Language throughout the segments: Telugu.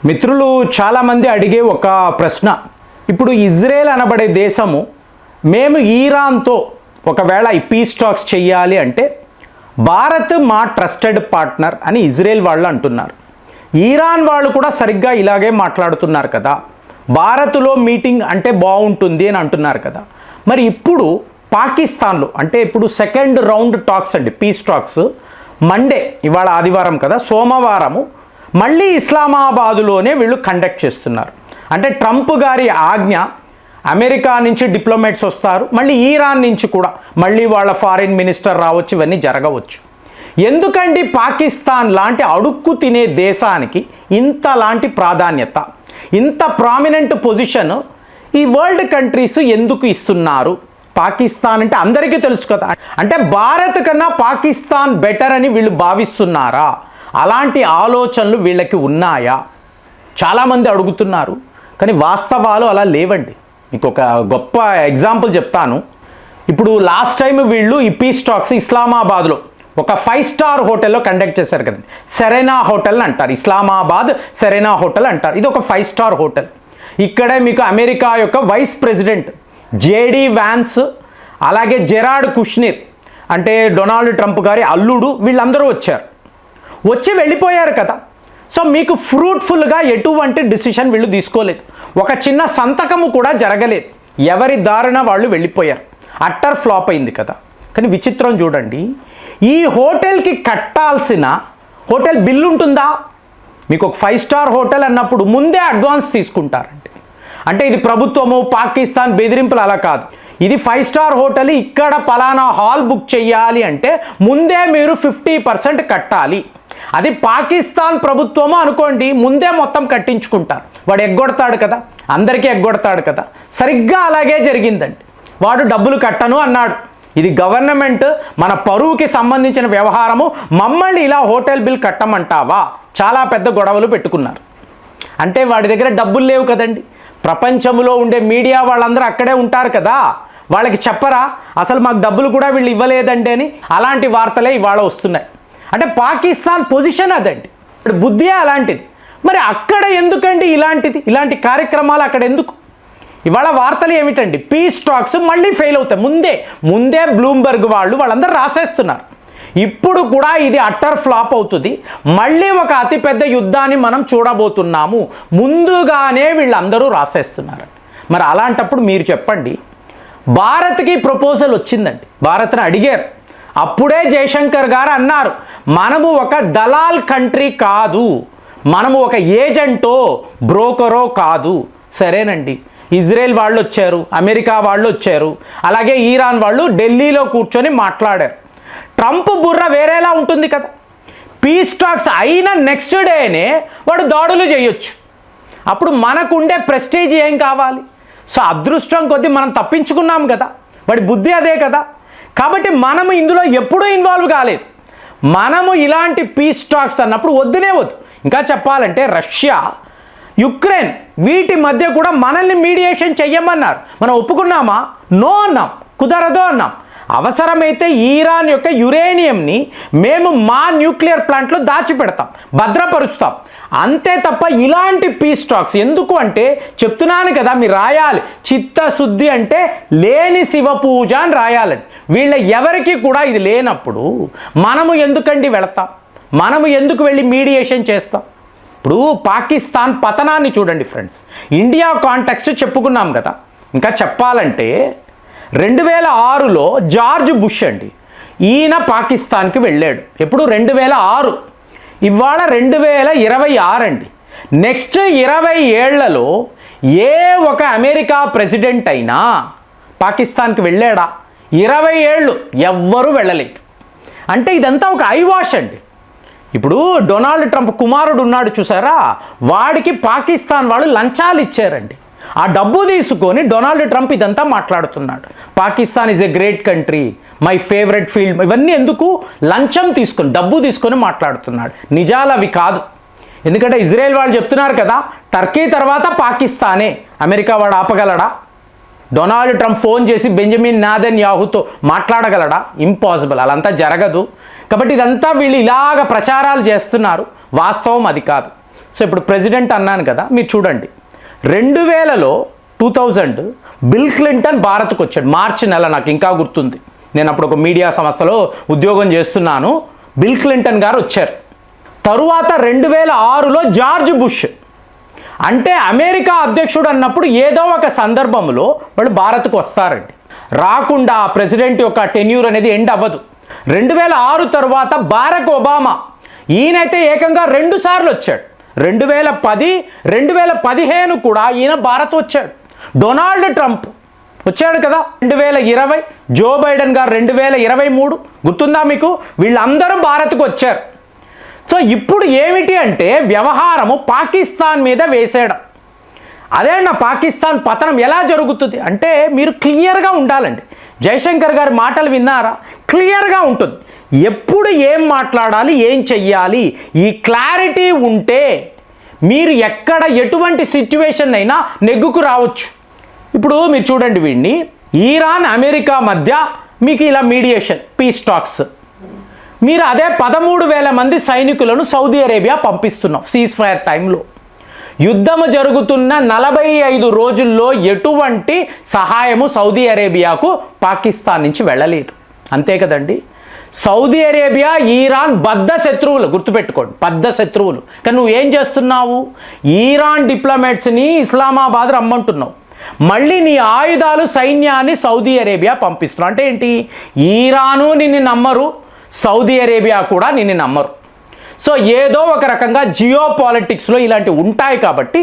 మిత్రులు చాలామంది అడిగే ఒక ప్రశ్న, ఇప్పుడు ఇజ్రాయెల్ అనబడే దేశము మేము ఈరాన్తో ఒకవేళ ఈ పీస్ టాక్స్ చెయ్యాలి అంటే భారత్ మా ట్రస్టెడ్ పార్ట్నర్ అని ఇజ్రాయెల్ వాళ్ళు అంటున్నారు. ఈరాన్ వాళ్ళు కూడా సరిగ్గా ఇలాగే మాట్లాడుతున్నారు కదా, భారత్లో మీటింగ్ అంటే బాగుంటుంది అని అంటున్నారు కదా. మరి ఇప్పుడు పాకిస్తాన్లో అంటే ఇప్పుడు సెకండ్ రౌండ్ టాక్స్ అండి, పీస్ టాక్స్ మండే, ఇవాళ ఆదివారం కదా, సోమవారము మళ్ళీ ఇస్లామాబాదులోనే వీళ్ళు కండక్ట్ చేస్తున్నారు. అంటే ట్రంప్ గారి ఆజ్ఞ, అమెరికా నుంచి డిప్లొమాట్స్ వస్తారు, మళ్ళీ ఈరాన్ నుంచి కూడా మళ్ళీ వాళ్ళ ఫారిన్ మినిస్టర్ రావచ్చు, ఇవన్నీ జరగవచ్చు. ఎందుకండి పాకిస్తాన్ లాంటి అడుక్కు తినే దేశానికి ఇంతలాంటి ప్రాధాన్యత, ఇంత ప్రామినెంట్ పొజిషన్ ఈ వరల్డ్ కంట్రీస్ ఎందుకు ఇస్తున్నారు? పాకిస్తాన్ అంటే అందరికీ తెలుసు కదా, అంటే భారత్ కన్నా పాకిస్తాన్ బెటర్ అని వీళ్ళు భావిస్తున్నారా? అలాంటి ఆలోచనలు వీళ్ళకి ఉన్నాయా? చాలామంది అడుగుతున్నారు, కానీ వాస్తవాలు అలా లేవండి. మీకు ఒక గొప్ప ఎగ్జాంపుల్ చెప్తాను. ఇప్పుడు లాస్ట్ టైం వీళ్ళు ఈ పీస్ టాక్స్ ఇస్లామాబాద్లో ఒక 5 స్టార్ హోటల్లో కండక్ట్ చేశారు కదండి, సెరెనా హోటల్ అంటారు, ఇస్లామాబాద్ సెరెనా హోటల్ అంటారు. ఇది ఒక 5 స్టార్ హోటల్. ఇక్కడే మీకు అమెరికా యొక్క వైస్ ప్రెసిడెంట్ జేడీ వ్యాన్స్, అలాగే జెరార్డ్ కుష్నర్ అంటే డొనాల్డ్ ట్రంప్ గారి అల్లుడు, వీళ్ళందరూ వచ్చి వెళ్ళిపోయారు కదా. సో మీకు ఫ్రూట్ఫుల్గా ఎటువంటి డిసిషన్ వీళ్ళు తీసుకోలేదు, ఒక చిన్న సంతకము కూడా జరగలేదు, ఎవరి దారిన వాళ్ళు వెళ్ళిపోయారు. అట్టర్ ఫ్లాప్ అయింది కదా. కానీ విచిత్రం చూడండి, ఈ హోటల్కి కట్టాల్సిన హోటల్ బిల్లు ఉంటుందా? మీకు ఒక 5 స్టార్ హోటల్ అన్నప్పుడు ముందే అడ్వాన్స్ తీసుకుంటారండి. అంటే ఇది ప్రభుత్వము పాకిస్తాన్ బెదిరింపులు అలా కాదు. ఇది 5 స్టార్ హోటల్, ఇక్కడ పలానా హాల్ బుక్ చేయాలి అంటే ముందే మీరు 50% కట్టాలి. అది పాకిస్తాన్ ప్రభుత్వము అనుకోండి, ముందే మొత్తం కట్టించుకుంటారు. వాడు ఎగ్గొడతాడు కదా, అందరికీ ఎగ్గొడతాడు కదా. సరిగ్గా అలాగే జరిగిందండి. వాడు డబ్బులు కట్టను అన్నాడు. ఇది గవర్నమెంట్, మన పరువుకి సంబంధించిన వ్యవహారము, మమ్మల్ని ఇలా హోటల్ బిల్ కట్టమంటావా? చాలా పెద్ద గొడవలు పెట్టుకున్నారు. అంటే వాడి దగ్గర డబ్బులు లేవు కదండి. ప్రపంచంలో ఉండే మీడియా వాళ్ళందరూ అక్కడే ఉంటారు కదా, వాళ్ళకి చెప్పరా అసలు మాకు డబ్బులు కూడా వీళ్ళు ఇవ్వలేదండి అని? అలాంటి వార్తలే ఇవాళ వస్తున్నాయి. అంటే పాకిస్తాన్ పొజిషన్ అదండి, ఇప్పుడు బుద్ధి అలాంటిది. మరి అక్కడ ఎందుకండి ఇలాంటి కార్యక్రమాలు అక్కడ ఎందుకు? ఇవాళ వార్తలు ఏమిటండి, పీస్ టాక్స్ మళ్ళీ ఫెయిల్ అవుతాయి. ముందే బ్లూంబర్గ్ వాళ్ళందరూ రాసేస్తున్నారు. ఇప్పుడు కూడా ఇది అట్టర్ ఫ్లాప్ అవుతుంది, మళ్ళీ ఒక అతిపెద్ద యుద్ధాన్ని మనం చూడబోతున్నాము, ముందుగానే వీళ్ళందరూ రాసేస్తున్నారు. మరి అలాంటప్పుడు మీరు చెప్పండి, భారత్కి ప్రపోజల్ వచ్చిందండి, భారత్ని అడిగారు. అప్పుడే జయశంకర్ గారు అన్నారు, మనము ఒక దలాల్ కంట్రీ కాదు, మనము ఒక ఏజెంటో బ్రోకరో కాదు. సరేనండి, ఇజ్రాయెల్ వాళ్ళు వచ్చారు, అమెరికా వాళ్ళు వచ్చారు, అలాగే ఈరాన్ వాళ్ళు ఢిల్లీలో కూర్చొని మాట్లాడారు. ట్రంప్ బుర్ర వేరేలా ఉంటుంది కదా. పీస్ టాక్స్ అయిన నెక్స్ట్ డేనే వాడు దాడులు చేయొచ్చు. అప్పుడు మనకుండే ప్రెస్టేజ్ ఏం కావాలి? సో అదృష్టం కొద్దీ మనం తప్పించుకున్నాం కదా, వాడి బుద్ధి అదే కదా. కాబట్టి మనము ఇందులో ఎప్పుడూ ఇన్వాల్వ్ కాలేదు. మనము ఇలాంటి పీస్ టాక్స్ అన్నప్పుడు వద్దు. ఇంకా చెప్పాలంటే రష్యా, యుక్రెయిన్ వీటి మధ్య కూడా మనల్ని మీడియేషన్ చెయ్యమన్నారు. మనం ఒప్పుకున్నామా? నో అన్నాం, కుదరదు అన్నాం. అవసరమైతే ఈరాన్ యొక్క యురేనియంని మేము మా న్యూక్లియర్ ప్లాంట్లో దాచిపెడతాం, భద్రపరుస్తాం, అంతే తప్ప ఇలాంటి పీస్ టాక్స్ ఎందుకు అంటే, చెప్తున్నాను కదా, మీరు రాయాలి, చిత్తశుద్ధి అంటే లేని శివ పూజ అని రాయాలండి. వీళ్ళ ఎవరికి కూడా ఇది లేనప్పుడు మనము ఎందుకండి వెళతాం? మనము ఎందుకు వెళ్ళి మీడియేషన్ చేస్తాం? ఇప్పుడు పాకిస్తాన్ పతనాన్ని చూడండి ఫ్రెండ్స్, ఇండియా కాంటెక్స్ట్ చెప్పుకున్నాం కదా. ఇంకా చెప్పాలంటే 2006లో జార్జ్ బుష్ అండి, ఈయన పాకిస్తాన్కి వెళ్ళాడు. ఎప్పుడు? 2006. ఇవాళ 2026 అండి. నెక్స్ట్ 20 ఏళ్లలో ఏ ఒక అమెరికా ప్రెసిడెంట్ అయినా పాకిస్తాన్కి వెళ్ళాడా? 20 ఏళ్ళు ఎవ్వరూ వెళ్ళలేదు. అంటే ఇదంతా ఒక ఐవాష్ అండి. ఇప్పుడు డొనాల్డ్ ట్రంప్ కుమారుడు ఉన్నాడు చూసారా, వాడికి పాకిస్తాన్ వాళ్ళు లంచాలు ఇచ్చారండి. ఆ డబ్బు తీసుకొని డొనాల్డ్ ట్రంప్ ఇదంతా మాట్లాడుతున్నాడు. Pakistan is a great country, my favourite field, ఇవన్నీ ఎందుకు? లంచం తీసుకొని, డబ్బు తీసుకొని మాట్లాడుతున్నాడు. నిజాలు అవి కాదు. ఎందుకంటే ఇజ్రాయెల్ వాళ్ళు చెప్తున్నారు కదా, టర్కీ తర్వాత పాకిస్తానే. అమెరికా వాడు ఆపగలడా? డొనాల్డ్ ట్రంప్ ఫోన్ చేసి బెంజమిన్ నెతన్యాహుతో మాట్లాడగలడా? ఇంపాసిబుల్, అలంతా జరగదు. కాబట్టి ఇదంతా వీళ్ళు ఇలాగ ప్రచారాలు చేస్తున్నారు, వాస్తవం అది కాదు. సో ఇప్పుడు ప్రెసిడెంట్ అన్నాను కదా, మీరు చూడండి 2000లో 2000 బిల్ క్లింటన్ భారత్కు వచ్చాడు. మార్చి నెల, నాకు ఇంకా గుర్తుంది. నేను అప్పుడు ఒక మీడియా సంస్థలో ఉద్యోగం చేస్తున్నాను. బిల్ క్లింటన్ గారు వచ్చారు. తరువాత 2006లో జార్జ్ బుష్, అంటే అమెరికా అధ్యక్షుడు అన్నప్పుడు ఏదో ఒక సందర్భంలో వాళ్ళు భారత్కు వస్తారండి. రాకుండా ప్రెసిడెంట్ యొక్క టెన్యూర్ అనేది ఎండ్ అవ్వదు. 2006 తర్వాత బారక్ ఒబామా, ఈయనైతే ఏకంగా 2 సార్లు వచ్చాడు. 2010, 2015 కూడా ఈయన భారత్ వచ్చాడు. డొనాల్డ్ ట్రంప్ వచ్చాడు కదా 2020, జో బైడెన్ గారు 2023, గుర్తుందా మీకు? వీళ్ళందరూ భారత్కు వచ్చారు. సో ఇప్పుడు ఏమిటి అంటే వ్యవహారము పాకిస్తాన్ మీద వేసేయడం. అదే నా పాకిస్తాన్ పతనం ఎలా జరుగుతుంది అంటే మీరు క్లియర్గా ఉండాలండి. జయశంకర్ గారి మాటలు విన్నారా? క్లియర్గా ఉంటుంది. ఎప్పుడు ఏం మాట్లాడాలి, ఏం చెయ్యాలి, ఈ క్లారిటీ ఉంటే మీరు ఎక్కడ ఎటువంటి సిచ్యువేషన్ అయినా నెగ్గుకు రావచ్చు. ఇప్పుడు మీరు చూడండి, వీడిని ఇరాన్ అమెరికా మధ్య మీకు ఇలా మీడియేషన్, పీస్ టాక్స్. మీరు అదే 13,000 మంది సైనికులను సౌదీ అరేబియా పంపిస్తున్నాం సీజ్ ఫైర్ టైంలో. యుద్ధము జరుగుతున్న 45 రోజుల్లో ఎటువంటి సహాయము సౌదీ అరేబియాకు పాకిస్తాన్ నుంచి వెళ్ళలేదు. అంతే కదండి. సౌదీ అరేబియా, ఇరాన్ బద్ధ శత్రువులు, గుర్తుపెట్టుకోండి, బద్ధ శత్రువులు. కానీ నువ్వు ఏం చేస్తున్నావు? ఇరాన్ డిప్లొమాట్స్ని ఇస్లామాబాద్ రమ్మంటున్నావు. మళ్ళీ నీ ఆయుధాలు, సైన్యాన్ని సౌదీ అరేబియా పంపిస్తున్నావు. అంటే ఏంటి? ఇరాను నిన్ను నమ్మరు, సౌదీ అరేబియా కూడా నిన్ను నమ్మరు. సో ఏదో ఒక రకంగా జియో పాలిటిక్స్లో ఇలాంటివి ఉంటాయి కాబట్టి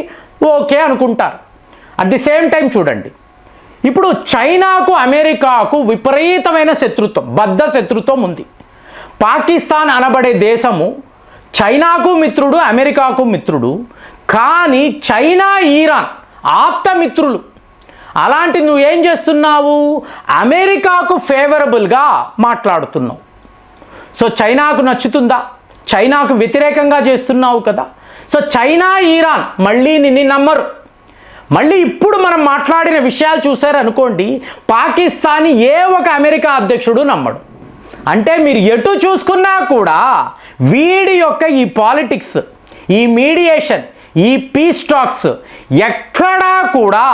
ఓకే అనుకుంటారు. అట్ ది సేమ్ టైం చూడండి, ఇప్పుడు చైనాకు అమెరికాకు విపరీతమైన శత్రుత్వం, బద్ధ శత్రుత్వం ఉంది. పాకిస్తాన్ అనబడే దేశము చైనాకు మిత్రుడు, అమెరికాకు మిత్రుడు. కానీ చైనా, ఇరాన్ ఆప్త మిత్రులు. అలాంటి నువ్వేం చేస్తున్నావు? అమెరికాకు ఫేవరబుల్గా మాట్లాడుతున్నావు. సో చైనాకు నచ్చుతుందా? చైనాకు వ్యతిరేకంగా చేస్తున్నావు కదా. సో చైనా, ఇరాన్ మళ్ళీ నిన్ను నమ్మరు. మళ్ళీ ఇప్పుడు మనం మాట్లాడిన విషయాలు చూసారనుకోండి, పాకిస్తాన్ని ఏ ఒక అమెరికా అధ్యక్షుడు నమ్మడు. అంటే మీరు ఎటు చూసుకున్నా కూడా వీడి యొక్క ఈ పాలిటిక్స్, ఈ మీడియేషన్, ఈ పీస్ టాక్స్ ఎక్కడా కూడా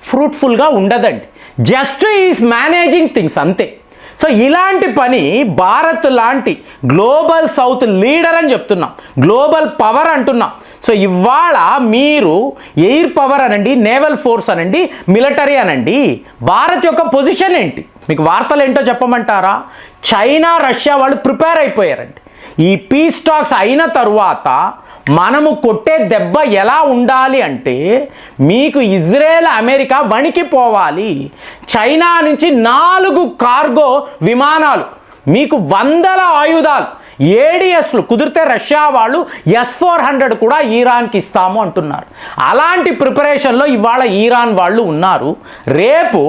ఫ్రూట్ఫుల్గా ఉండదండి. జస్ట్ ఈజ్ మేనేజింగ్ థింగ్స్ అంతే. సో ఇలాంటి పని భారత్ లాంటి గ్లోబల్ సౌత్ లీడర్ అని చెప్తున్నాం, గ్లోబల్ పవర్ అంటున్నాం. సో ఇవాళ మీరు ఎయిర్ పవర్ అనండి, నేవల్ ఫోర్స్ అనండి, మిలిటరీ అనండి, భారత్ యొక్క పొజిషన్ ఏంటి? మీకు వార్తలు ఏంటో చెప్పమంటారా? చైనా, రష్యా వాళ్ళు ప్రిపేర్ అయిపోయారండి. ఈ పీస్ టాక్స్ అయిన తరువాత మనము కొట్టే దెబ్బ ఎలా ఉండాలి అంటే, మీకు ఇజ్రాయెల్, అమెరికా వణికిపోవాలి. చైనా నుంచి 4 కార్గో విమానాలు, మీకు 100 ఆయుధాలు, ఏడిఎస్లు, కుదిరితే రష్యా వాళ్ళు S-400 కూడా ఇరాన్కి ఇస్తాము అంటున్నారు. అలాంటి ప్రిపరేషన్లో ఇవాళ ఇరాన్ వాళ్ళు ఉన్నారు. రేపు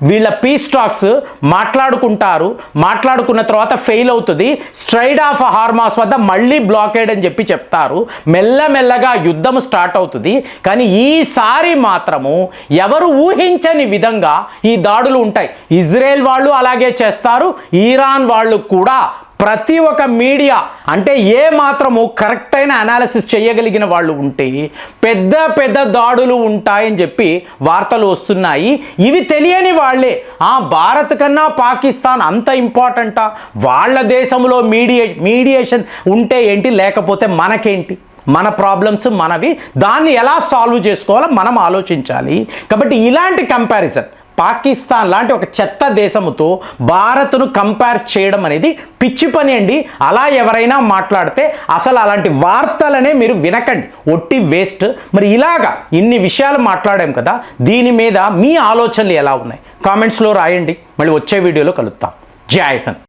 వీళ్ళ పీస్ టాక్స్ మాట్లాడుకుంటారు. మాట్లాడుకున్న తర్వాత ఫెయిల్ అవుతుంది. స్ట్రైట్ ఆఫ్ హార్మాస్ వద్ద మళ్ళీ బ్లాకేడ్ అని చెప్పి చెప్తారు. మెల్లమెల్లగా యుద్ధం స్టార్ట్ అవుతుంది. కానీ ఈసారి మాత్రము ఎవరు ఊహించని విధంగా ఈ దాడులు ఉంటాయి. ఇజ్రాయెల్ వాళ్ళు అలాగే చేస్తారు, ఇరాన్ వాళ్ళు కూడా. ప్రతి ఒక్క మీడియా అంటే ఏ మాత్రము కరెక్ట్ అయిన అనాలిసిస్ చేయగలిగిన వాళ్ళు ఉంటే పెద్ద పెద్ద దాడులు ఉంటాయని చెప్పి వార్తలు వస్తున్నాయి. ఇవి తెలియని వాళ్ళే భారత్ కన్నా పాకిస్తాన్ అంత ఇంపార్టెంటా, వాళ్ళ దేశంలో మీడియేషన్ ఉంటే ఏంటి, లేకపోతే మనకేంటి, మన ప్రాబ్లమ్స్ మనవి, దాన్ని ఎలా సాల్వ్ చేసుకోవాలో మనం ఆలోచించాలి. కాబట్టి ఇలాంటి కంపారిజన్, పాకిస్తాన్ లాంటి ఒక చెత్త దేశముతో భారత్ను కంపేర్ చేయడం అనేది పిచ్చి పని అండి. అలా ఎవరైనా మాట్లాడితే అసలు అలాంటి వార్తలనే మీరు వినకండి, ఒట్టి వేస్ట్. మరి ఇలాగా ఇన్ని విషయాలు మాట్లాడాం కదా, దీని మీద మీ ఆలోచనలు ఎలా ఉన్నాయి కామెంట్స్లో రాయండి. మళ్ళీ వచ్చే వీడియోలో కలుద్దాం. జై హింద్.